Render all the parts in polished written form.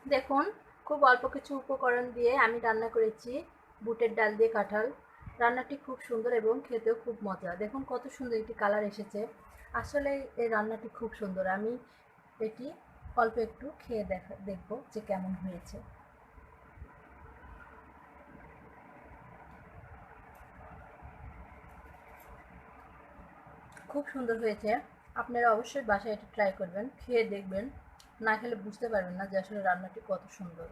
দেখুন, খুব অল্প কিছু উপকরণ দিয়ে আমি রান্না করেছি বুটের ডাল দিয়ে কাঁঠাল। রান্নাটি খুব সুন্দর এবং খেতেও খুব মজা। দেখুন কত সুন্দর একটি কালার এসেছে। আসলে এই রান্নাটি খুব সুন্দর। আমি এটি অল্প একটু খেয়ে দেখব যে কেমন হয়েছে। খুব সুন্দর হয়েছে। আপনারা অবশ্যই বাসায় এটা ট্রাই করবেন, খেয়ে দেখবেন। না খেলে বুঝতে পারবেন না যে আসলে রান্নাটি কত সুন্দর।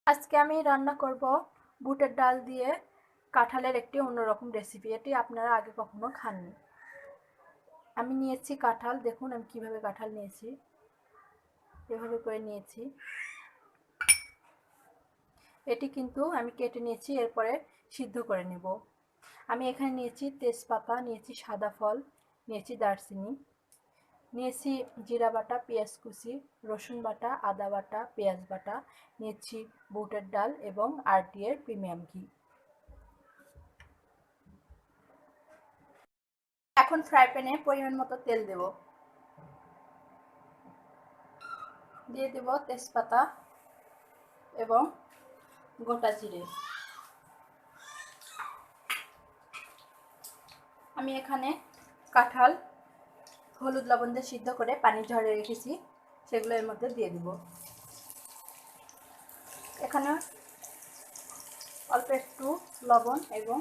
আজকে আমি রান্না করব বুটের ডাল দিয়ে কাঁঠালের একটি অন্যরকম রেসিপি। এটি আপনারা আগে কখনো খাননি। আমি নিয়েছি কাঁঠাল। দেখুন আমি কিভাবে কাঁঠাল নিয়েছি, এভাবে করে নিয়েছি। এটি কিন্তু আমি কেটে নিয়েছি, এরপরে সিদ্ধ করে নেব। আমি এখানে নিয়েছি তেজপাতা, নিয়েছি সাদা ফল, নিয়েছি দারচিনি, নিয়েছি জিরা বাটা, পেঁয়াজ কুচি, রসুন বাটা, আদা বাটা, পেঁয়াজ বাটা, নিয়েছি বুটের ডাল এবং আরটি এর প্রিমিয়াম ঘি। এখন ফ্রাই প্যানে পরিমাণ মতো তেল দেব। দিয়ে দেব তেজপাতা এবং গোটা জিরে। আমি এখানে কাঁঠাল হলুদ লবণ দিয়ে সিদ্ধ করে পানি ঝরে রেখেছি, সেগুলো এর মধ্যে দিয়ে দিব। এখানে অল্প একটু লবণ এবং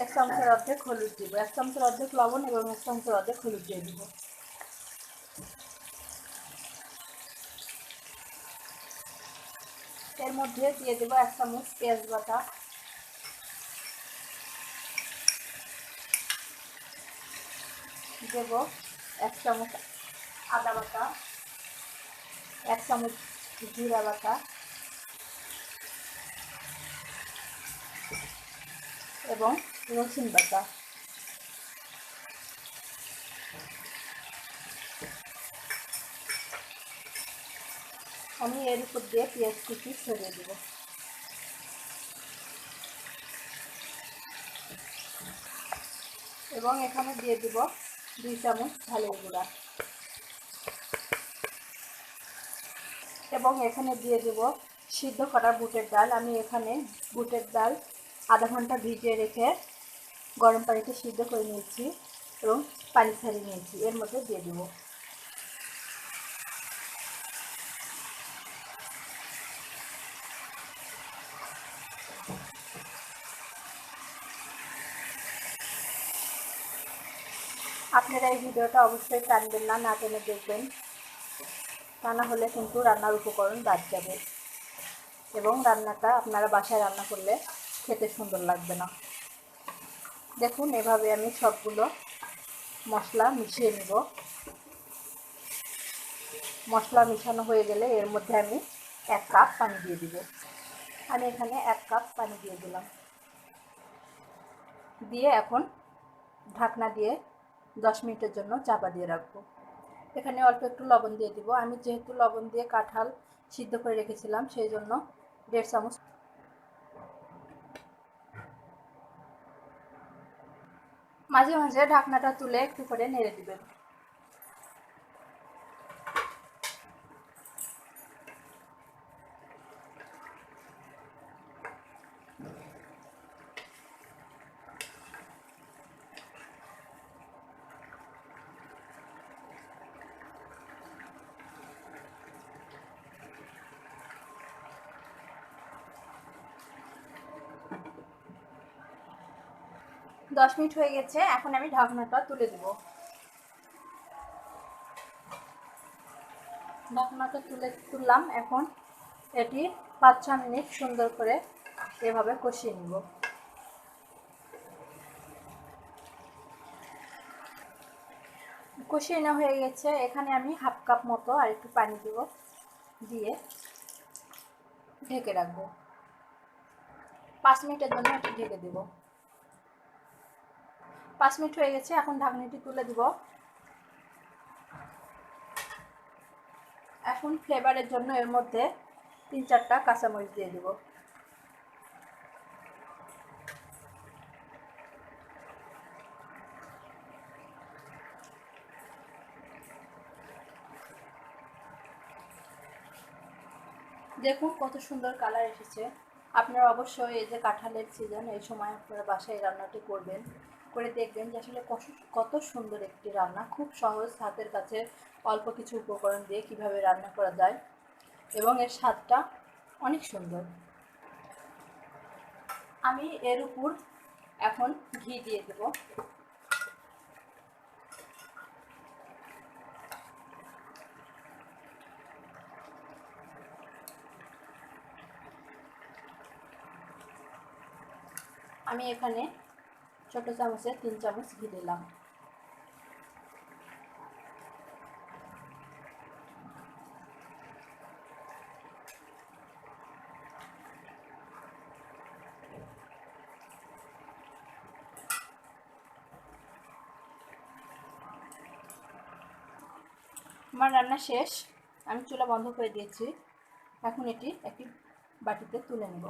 1 চামচের অর্ধেক হলুদ দিব। 1 চামচের অর্ধেক লবণ এবং 1 চামচের অর্ধেক হলুদ দিয়ে দিব। এর মধ্যে দিয়ে দেব 1 চামচ পেঁয়াজ বাটা, দেব 1 চামচ আদা বাটা, 1 চামচ জিরা বাটা এবং রসুন বাটা। আমি এর উপর দিয়ে পেঁয়াজ কুচি ছড়িয়ে দেব এবং এখানে দিয়ে দেব 2 চামচ ঝালের গুঁড়া এবং এখানে দিয়ে দেব সিদ্ধ করা বুটের ডাল। আমি এখানে বুটের ডাল আধা ঘন্টা ভিজিয়ে রেখে গরম পানিতে সিদ্ধ করে নিয়েছি এবং পানি ছাড়িয়ে নিয়েছি, এর মধ্যে দিয়ে দেব। আপনারা এই ভিডিওটা অবশ্যই টানবেন না, না টেনে দেখবেন, তা না হলে কিন্তু রান্নার উপকরণ বাদ যাবে এবং রান্নাটা আপনারা বাসায় রান্না করলে খেতে সুন্দর লাগবে না। দেখুন এভাবে আমি সবগুলো মশলা মিশিয়ে নেব। মশলা মিশানো হয়ে গেলে এর মধ্যে আমি 1 কাপ পানি দিয়ে দিব। আমি এখানে 1 কাপ পানি দিয়ে দিলাম। দিয়ে এখন ঢাকনা দিয়ে 10 মিনিটের জন্য চাপা দিয়ে রাখবো। এখানে অল্প একটু লবণ দিয়ে দিব। আমি যেহেতু লবণ দিয়ে কাঁঠাল সিদ্ধ করে রেখেছিলাম, সেই জন্য 1.5 চামচ। মাঝে মাঝে ঢাকনাটা তুলে একটু করে নেড়ে দিবেন। দশ মিনিট হয়ে গেছে, এখন আমি ঢাকনাটা তুলে দেব। ঢাকনাটা তুললাম। এখন এটি 5-6 মিনিট সুন্দর করে এভাবে কষিয়ে নিব। কষিয়ে নেওয়া হয়ে গেছে। এখানে আমি 1/2 কাপ মতো আর একটু পানি দেব, দিয়ে ঢেকে রাখবো। 5 মিনিটের জন্য এটি ঢেকে দেব। 5 মিনিট হয়ে গেছে, এখন ঢাকনিটি তুলে দিব। এখন ফ্লেভারের জন্য এর মধ্যে 3-4টা কাঁচামরিচ দিয়ে দেব। দেখুন কত সুন্দর কালার এসেছে। আপনারা অবশ্যই এই যে কাঁঠালের সিজন, এই সময় আপনারা বাসায় রান্নাটি করবেন, করে দেখবেন যে আসলে কত সুন্দর একটি রান্না, খুব সহজ, হাতের কাছে অল্প কিছু উপকরণ দিয়ে কিভাবে রান্না করা যায় এবং এর স্বাদটা অনেক সুন্দর। আমি এর উপর এখন ঘি দিয়ে দেব। আমি এখানে ছোট চামচে 3 চামচ ঘি দিলাম। আমার রান্না শেষ, আমি চুলা বন্ধ করে দিয়েছি। এখন এটি একটি বাটিতে তুলে নেব।